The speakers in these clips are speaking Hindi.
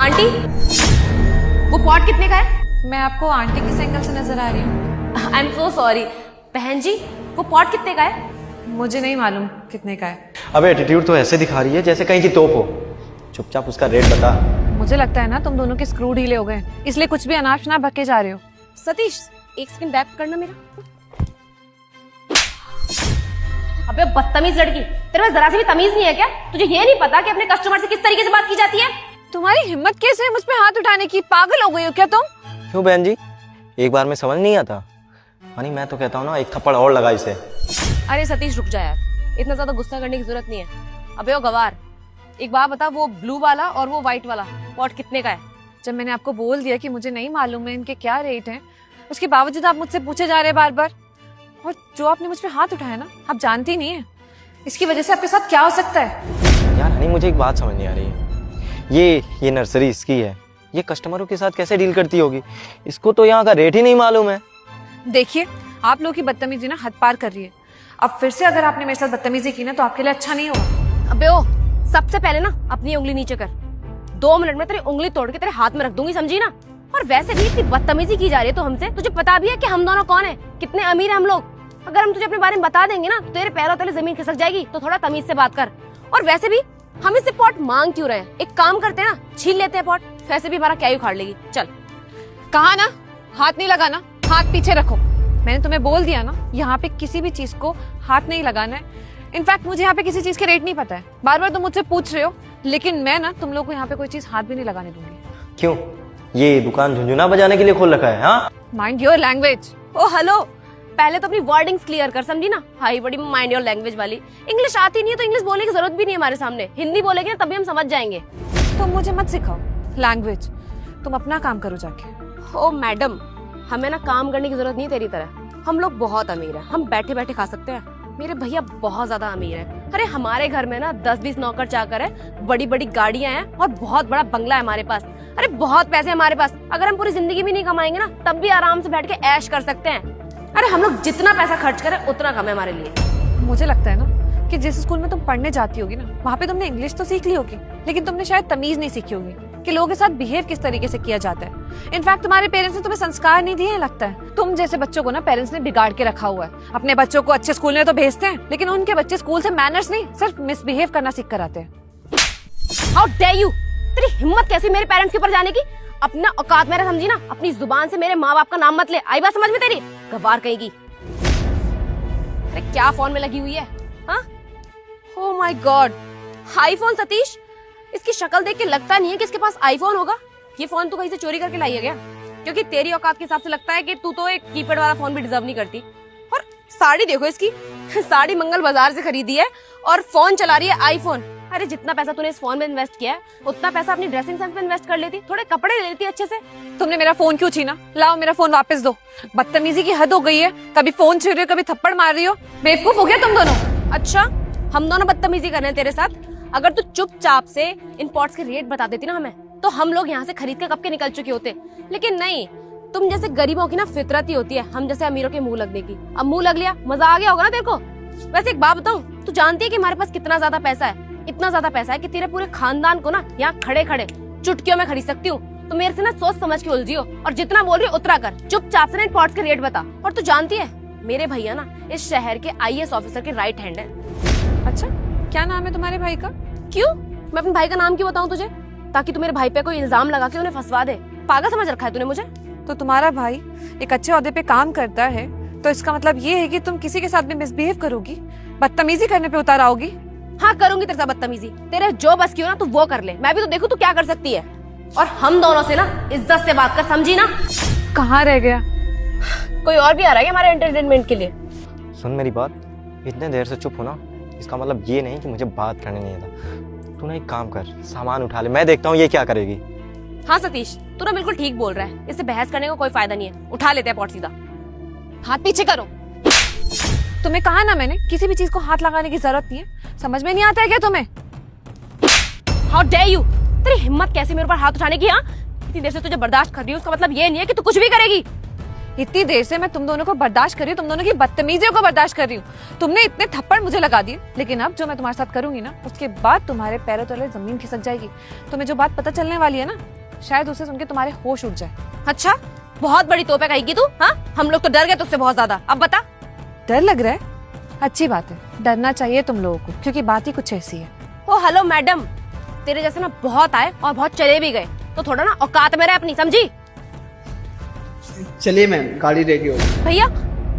आंटी, वो पॉट कितने का है? मैं आपको आंटी किस एंगल से नजर आ रही हूँ? I am so sorry. बहन जी, वो पॉट कितने का है? मुझे नहीं मालूम कितने का है। अबे एटीट्यूड तो ऐसे दिखा रही है जैसे कहीं की तोप हो। चुपचाप उसका रेट बता। मुझे लगता है ना तुम दोनों के स्क्रू ढीले हो गए, इसलिए कुछ भी अनाप शनाप बके जा रहे हो। सतीश, एक सेकंड बैक करना मेरा। अबे बदतमीज लड़की, तेरे पास जरा सी भी तमीज नहीं है क्या? तुझे ये नहीं पता कि अपने कस्टमर से किस तरीके से बात की जाती है? तुम्हारी हिम्मत कैसे है मुझ पे हाथ उठाने की? पागल हो गई हो क्या तुम? क्यों बहन जी, एक बार में समझ नहीं आता? हानी मैं तो कहता हूँ ना, एक थप्पड़ और लगा इसे। अरे सतीश रुक जा यार, इतना ज्यादा गुस्सा करने की जरूरत नहीं है। अबे ओ गवार, एक बात बता, वो ब्लू वाला और वो व्हाइट वाला पॉट कितने का है? जब मैंने आपको बोल दिया कि मुझे नहीं मालूम है इनके क्या रेट हैं, उसके बावजूद आप मुझसे पूछे जा रहे हैं बार बार। और जो आपने मुझ पे हाथ उठाया ना, आप जानती नहीं है इसकी वजह से आपके साथ क्या हो सकता है। यार हनी, मुझे एक बात समझ नहीं आ रही है। ये नर्सरी इसकी है, ये कस्टमरों के साथ कैसे डील करती होगी? इसको तो यहाँ का रेट ही नहीं मालूम है। देखिए, आप लोगों की बदतमीजी ना हद पार कर रही है। अब फिर से अगर आपने मेरे साथ बदतमीजी की ना, तो आपके लिए अच्छा नहीं होगा। अबे ओ, सबसे पहले ना अपनी उंगली नीचे कर। 2 मिनट में तेरी उंगली तोड़ के तेरे हाथ में रख दूंगी, समझी ना? और वैसे भी इतनी बदतमीजी की जा रही है तो हमसे, तुझे पता भी है कि हम दोनों कौन है, कितने अमीर हैं हम लोग। अगर हम तुझे अपने बारे में बता देंगे ना, तो तेरे पैरों तले जमीन खिसक जाएगी। तो थोड़ा तमीज से बात कर। और वैसे भी हम इससे पॉट मांग क्यों रहे हैं? एक काम करते हैं ना, छीन लेते हैं पॉट, वैसे भी हमारा क्या ही उखाड़ लेगी। चल। कहा ना हाथ नहीं लगाना, हाथ पीछे रखो। मैंने तुम्हें बोल दिया ना, यहाँ पे किसी भी चीज को हाथ नहीं लगाना है। इनफैक्ट मुझे यहाँ पे किसी चीज के रेट नहीं पता है। बार बार तुम मुझसे पूछ रहे हो, लेकिन मैं ना तुम लोग को यहाँ पे कोई चीज हाथ भी नहीं लगाने दूंगी। क्यों? ये दुकान झुंझुना बजाने के लिए खोल रखा है? हाँ, mind your language. Oh hello, पहले तो अपनी वर्डिंग्स क्लियर कर, समझी ना? हाई बड़ी माइंड योर लैंग्वेज वाली। इंग्लिश आती नहीं है तो इंग्लिश बोलने की जरूरत भी नहीं है हमारे सामने। हिंदी बोलेंगे ना तभी हम समझ जाएंगे। तुम मुझे मत सिखाओ लैंग्वेज, तुम अपना काम करो जाके। ओ मैडम, हमें ना काम करने की जरूरत नहीं तेरी तरह। हम लोग बहुत अमीर हैं, हम बैठे बैठे खा सकते हैं। मेरे भैया बहुत ज्यादा अमीर हैं। अरे हमारे घर में ना 10-20 नौकर चाकर है, बड़ी बड़ी गाड़ियां हैं और बहुत बड़ा बंगला है हमारे पास। अरे बहुत पैसे हमारे पास। अगर हम पूरी जिंदगी भी नहीं कमाएंगे ना, तब भी आराम से बैठ के ऐश कर सकते हैं। अरे हम लोग जितना पैसा खर्च करें उतना कम है हमारे लिए। मुझे लगता है ना कि जिस स्कूल में तुम पढ़ने जाती होगी ना, वहाँ पे तुमने इंग्लिश तो सीख ली होगी, लेकिन तुमने शायद तमीज नहीं सीखी होगी कि लोगों के साथ बिहेव किस तरीके से किया जाता है। इनफैक्ट तुम्हारे पेरेंट्स ने तुम्हें संस्कार नहीं दिए, लगता है। तुम जैसे बच्चों को ना पेरेंट्स ने बिगाड़ के रखा हुआ है। अपने बच्चों को अच्छे स्कूल में तो भेजते हैं, लेकिन उनके बच्चे स्कूल से मैनर्स नहीं, सिर्फ मिसबिहेव करना सीख कर आते हैं। How dare you! तेरी हिम्मत कैसी मेरे पेरेंट्स के ऊपर जाने की? अपना औकात मेरा समझी ना? अपनी जुबान से मेरे माँ बाप का नाम मत ले। आई बात समझ में तेरी? गवार कहेगी। अरे क्या फोन में लगी हुई है? हाँ? Oh my God, iPhone! Satish, इसकी शक्ल देख के लगता नहीं है कि इसके पास आईफोन होगा। ये फोन तू कहीं से चोरी करके लाई है क्या? क्योंकि तेरी औकात के हिसाब से लगता है कि तू तो एक कीपैड वाला फोन भी डिजर्व नहीं करती। और साड़ी देखो इसकी, साड़ी मंगल बाजार से खरीदी है और फोन चला रही है आईफोन। अरे जितना पैसा तूने इस फोन में इन्वेस्ट किया है, उतना पैसा अपनी ड्रेसिंग सेंस में इन्वेस्ट कर लेती, थोड़े कपड़े ले लेती अच्छे से। तुमने मेरा फोन क्यों छीना? लाओ मेरा फोन वापस दो। बदतमीजी की हद हो गई है, कभी फोन छीन रही हो, कभी थप्पड़ मार रही हो। बेवकूफ हो गया तुम दोनों। अच्छा, हम दोनों बदतमीजी कर रहे हैं तेरे साथ? अगर तू चुपचाप से इन पॉट्स के रेट बता देती ना हमें, तो हम लोग यहाँ से खरीद के कब के निकल चुके होते। लेकिन नहीं, तुम जैसे गरीबों की ना फितरत ही होती है हम जैसे अमीरों के मुंह लगने की। अब मुंह लग लिया, मजा आ गया होगा ना तेरे को? वैसे एक बात बताऊं, तू जानती है कि हमारे पास कितना ज्यादा पैसा है? इतना ज्यादा पैसा है कि तेरे पूरे खानदान को ना यहाँ खड़े खड़े चुटकियों में खरीद सकती हूँ। तो मेरे से ना सोच समझ के उलझी हो, और जितना बोल रही हो उतना कर। चुपचाप से ना इन पॉट्स के रेट बता। और तू जानती है मेरे भैया ना इस शहर के IAS ऑफिसर के राइट हैंड है। अच्छा, क्या नाम है तुम्हारे भाई का? क्यों? मैं अपने भाई का नाम क्यों बताऊं तुझे? ताकि तू मेरे भाई पे कोई इल्जाम लगा के उन्हें फंसवा दे। पागल समझ रखा है तूने मुझे? तो तुम्हारा भाई एक अच्छे ओहदे पे काम करता है, तो इसका मतलब ये है कि तुम किसी के साथ भी मिसबिहेव करोगी, बदतमीजी करने पे उतार आओगी। हाँ, करूंगी तेरे साथ बदतमीजी। तेरे जो बस की हो ना तू वो कर ले, मैं भी तो देखूं तू क्या कर सकती है। और हम दोनों से ना इज्जत से बात कर, समझी ना? कहाँ रह गया? कोई और भी आ रहा है हमारे एंटरटेनमेंट के लिए? सुन मेरी बात, इतने देर से चुप हो ना, इसका मतलब ये नहीं कि मुझे बात करने नहीं आता। तू ना एक काम कर, सामान उठा ले, मैं देखता हूँ ये क्या करेगी। हाँ सतीश, तू ना बिल्कुल ठीक बोल रहा है। इससे बहस करने का कोई फायदा नहीं है। उठा लेते हैं पॉट सीधा। हाथ पीछे करो। तुम्हें कहा ना मैंने, किसी भी चीज को हाथ लगाने की जरूरत नहीं है। समझ में नहीं आता है क्या तुम्हें? How dare you! तेरी हिम्मत कैसे मेरे ऊपर हाथ उठाने की? हाँ, इतनी देर से तुझे बर्दाश्त कर रही हूँ, उसका मतलब ये नहीं है कि तू कुछ भी करेगी। इतनी देर से मैं तुम दोनों को बर्दाश्त कर रही हूँ, तुम दोनों की बदतमीजियों को बर्दाश्त कर रही हूँ। तुमने इतने थप्पड़ मुझे लगा दिए, लेकिन अब जो मैं तुम्हारे साथ करूंगी ना, उसके बाद तुम्हारे पैरों तले जमीन खिसक जाएगी। तुम्हें जो बात पता चलने वाली है ना, शायद उसे सुन के तुम्हारे होश उड़ जाए। अच्छा, बहुत बड़ी तोप है कहेगी तू। हाँ, हम लोग तो डर गए तुझसे बहुत ज्यादा। अब बता। डर लग रहा है? अच्छी बात है, डरना चाहिए तुम लोगों को, क्योंकि बात ही कुछ ऐसी है। ओ हेलो मैडम, तेरे जैसे ना बहुत आए और बहुत चले भी गए, तो थोड़ा ना औकात में रह अपनी, समझी? चलिए मैम, गाड़ी रेडी हो गई। भैया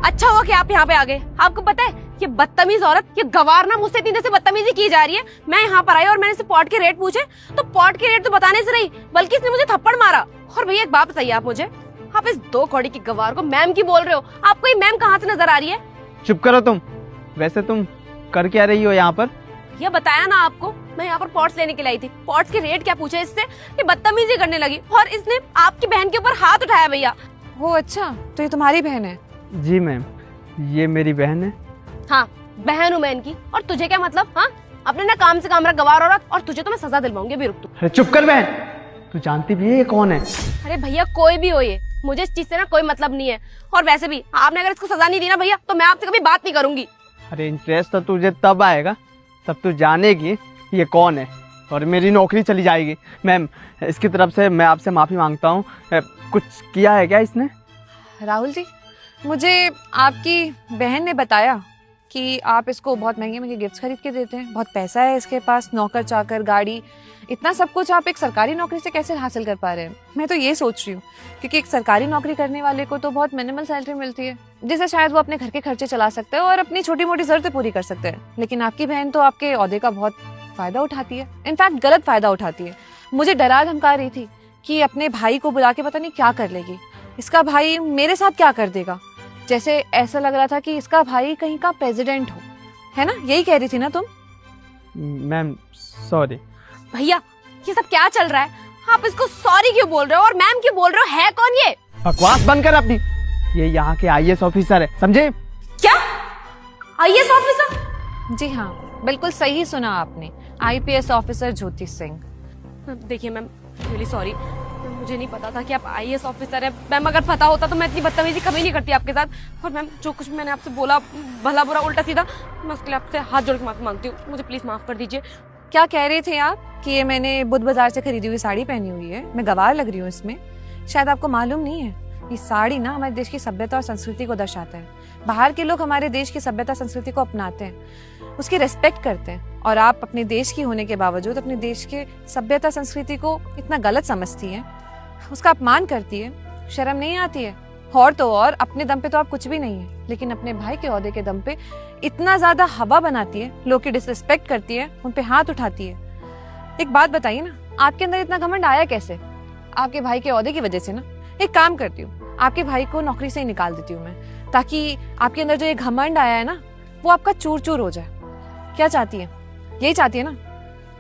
अच्छा हुआ कि आप यहाँ पे आ गए। आपको पता है ये बदतमीज औरत, ये गवार ना मुझसे इतनी देर से बदतमीजी की जा रही है। मैं यहाँ पर आई और मैंने इससे पॉट के रेट पूछे, तो पॉट के रेट तो बताने से रही, बल्कि इसने मुझे थप्पड़ मारा। और भैया एक बात बताइए आप मुझे, आप इस 2 कौड़ी की गवार को मैम की बोल रहे हो? आपको ये मैम कहाँ से नजर आ रही है? चुप करो तुम। वैसे तुम कर क्या रही हो यहाँ पर? ये बताया ना आपको, मैं यहाँ पर पॉट्स लेने के लिए आई थी। पॉट्स के रेट क्या पूछे इससे, ये बदतमीजी करने लगी और इसने आपकी बहन के ऊपर हाथ उठाया। भैया वो अच्छा, तो ये तुम्हारी बहन है? जी मैम, ये मेरी बहन है। हाँ, बहन हूँ मैं इनकी। और तुझे क्या मतलब? हाँ, अपने ना काम से काम रख गवार औरत, और तुझे तो मैं सजा दिलवाऊंगी। अभी रुक तू। अरे चुप कर बहन, तू जानती भी है ये कौन है? अरे भैया कोई भी हो, ये मुझे इस चीज से ना कोई मतलब नहीं है। और वैसे भी आपने अगर इसको सजा नहीं दी ना भैया, तो मैं आपसे कभी बात नहीं करूंगी। अरे इंटरेस्ट तो तुझे तब आएगा तब तू जानेगी ये कौन है और मेरी नौकरी चली जाएगी। मैम, इसकी तरफ से मैं आपसे माफ़ी मांगता हूँ। कुछ किया है क्या इसने? राहुल जी, मुझे आपकी बहन ने बताया कि आप इसको बहुत महंगे महंगे गिफ्ट्स खरीद के देते हैं, बहुत पैसा है इसके पास, नौकर चाकर, गाड़ी, इतना सब कुछ आप एक सरकारी नौकरी से कैसे हासिल कर पा रहे हैं? मैं तो ये सोच रही हूँ, क्योंकि एक सरकारी नौकरी करने वाले को तो बहुत मिनिमल सैलरी मिलती है, जिससे शायद वो अपने घर के खर्चे चला सकते हैं और अपनी छोटी मोटी जरूरतें पूरी कर सकते हैं। लेकिन आपकी बहन तो आपके ओहदे का बहुत फायदा उठाती है, इनफैक्ट गलत फायदा उठाती है। मुझे डरा धमका रही थी कि अपने भाई को बुला के पता नहीं क्या कर लेगी, इसका भाई मेरे साथ क्या कर देगा। जैसे ऐसा लग रहा था कि इसका भाई कहीं का प्रेसिडेंट हो, है ना? यही कह रही थी ना तुम? Ma'am sorry. भैया ये सब क्या चल रहा है? आप इसको सॉरी क्यों बोल रहे हो और मैम क्यों बोल रहे हो? है कौन ये? बकवास बंद कर अपनी। ये यहाँ के IAS ऑफिसर है, समझे? क्या IAS ऑफिसर? जी हाँ, बिल्कुल सही सुना आपने, IPS ऑफिसर ज्योति सिंह। देखिए मैम, रियली सॉरी, मुझे नहीं पता था कि आप IAS ऑफिसर है। मैम अगर पता होता तो मैं इतनी बदतमीजी कभी नहीं करती आपके साथ। और मैम जो कुछ मैंने आपसे बोला, भला बुरा उल्टा सीधा, मैं उसके लिए आपसे हाथ जोड़ के माफी मांगती हूँ। मुझे प्लीज माफ कर दीजिए। क्या कह रहे थे आप कि ये मैंने बुध बाजार से खरीदी हुई साड़ी पहनी हुई है, मैं गवार लग रही हूँ इसमें? शायद आपको मालूम नहीं है, ये साड़ी ना हमारे देश की सभ्यता और संस्कृति को दर्शाता है। बाहर के लोग हमारे देश की सभ्यता संस्कृति को अपनाते हैं, उसकी रेस्पेक्ट करते हैं, और आप अपने देश की होने के बावजूद अपने देश के सभ्यता संस्कृति को इतना गलत समझती है, उसका अपमान करती है। शर्म नहीं आती है? और तो और अपने दम पे तो आप कुछ भी नहीं है, लेकिन अपने भाई के ओहदे के दम पे इतना ज्यादा हवा बनाती है, लोग की डिसरिस्पेक्ट करती है, उन पे हाथ उठाती है। एक बात बताइए ना, आपके अंदर इतना घमंड आया कैसे? आपके भाई के ओहदे की वजह से ना। एक काम करती हूँ, आपके भाई को नौकरी से ही निकाल देती हूँ मैं, ताकि आपके अंदर जो ये घमंड आया है ना, वो आपका चूर चूर हो जाए। क्या चाहती है? यही चाहती है ना?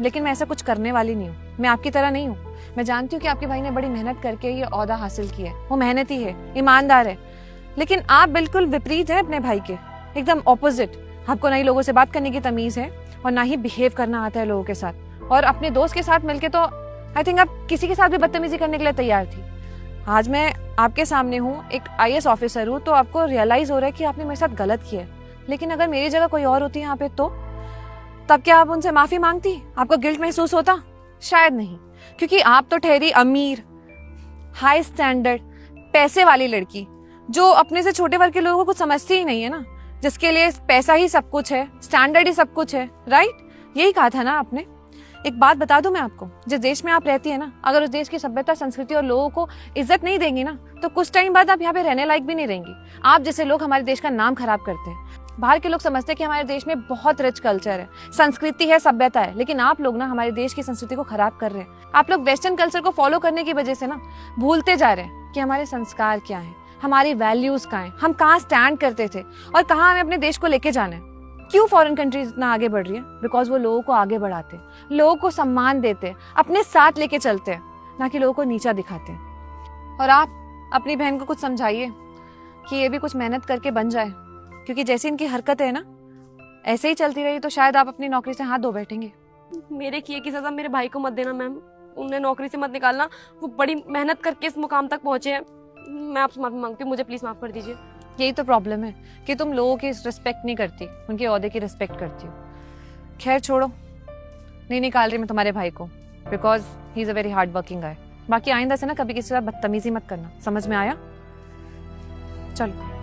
लेकिन मैं ऐसा कुछ करने वाली नहीं हूँ, मैं आपकी तरह नहीं हूँ। मैं जानती हूँ कि आपके भाई ने बड़ी मेहनत करके ये ओहदा हासिल किया है, वो मेहनती है, ईमानदार है, लेकिन आप बिल्कुल विपरीत है अपने भाई के, एकदम ऑपोजिट। आपको ना ही लोगों से बात करने की तमीज है और ना ही बिहेव करना आता है लोगों के साथ, और अपने दोस्त के साथ मिलके तो आई थिंक आप किसी के साथ भी बदतमीजी करने के लिए तैयार थी। आज मैं आपके सामने हूँ, एक IAS ऑफिसर हूँ, तो आपको रियलाइज हो रहा है कि आपने मेरे साथ गलत किया है। लेकिन अगर मेरी जगह कोई और होती यहाँ पे तो तब क्या आप उनसे माफी मांगती? आपको गिल्ट महसूस होता? शायद नहीं, क्योंकि आप तो ठहरी अमीर, हाई स्टैंडर्ड, पैसे वाली लड़की, जो अपने से छोटे वर्ग के लोगों को कुछ समझती ही नहीं है ना, जिसके लिए पैसा ही सब कुछ है, स्टैंडर्ड ही सब कुछ है, राइट? यही कहा था ना आपने। एक बात बता दूं मैं आपको, जिस देश में आप रहती है ना, अगर उस देश की सभ्यता, संस्कृति और लोगों को इज्जत नहीं देंगी ना, तो कुछ टाइम बाद आप यहाँ पे रहने लायक भी नहीं रहेंगी। आप जैसे लोग हमारे देश का नाम खराब करते हैं। बाहर के लोग समझते हैं कि हमारे देश में बहुत रिच कल्चर है, संस्कृति है, सभ्यता है, लेकिन आप लोग ना हमारे देश की संस्कृति को खराब कर रहे हैं। आप लोग वेस्टर्न कल्चर को फॉलो करने की वजह से ना भूलते जा रहे हैं कि हमारे संस्कार क्या है, हमारी वैल्यूज क्या है, हम कहाँ स्टैंड करते थे और कहाँ हमें अपने देश को लेके जाना है। क्यों फॉरेन कंट्रीज इतना आगे बढ़ रही है? बिकॉज वो लोगों को आगे बढ़ाते, लोगों को सम्मान देते, अपने साथ लेके चलते हैं, ना कि लोगों को नीचा दिखाते हैं। और आप अपनी बहन को कुछ समझाइए कि ये भी कुछ मेहनत करके बन जाए, क्योंकि जैसी इनकी हरकत है ना, ऐसे ही चलती रही तो शायद आप अपनी नौकरी से हाथ धो बैठेंगे। मेरे किए की सजा मेरे भाई को मत देना मैम, उन्हें नौकरी से मत निकालना। वो बड़ी मेहनत करके इस मुकाम तक पहुंचे हैं। मैं आपसे माफी मांगती हूँ, मुझे प्लीज माफ कर दीजिए। यही तो प्रॉब्लम है कि तुम लोगों की रिस्पेक्ट नहीं करती, उनके ओहदे की रिस्पेक्ट करती हो। खैर छोड़ो, नहीं निकाल रही मैं तुम्हारे भाई को, because he is a very hard working गाय। बाकी आइंदा से ना कभी किसी के साथ बदतमीजी मत करना, समझ में आया? चलो।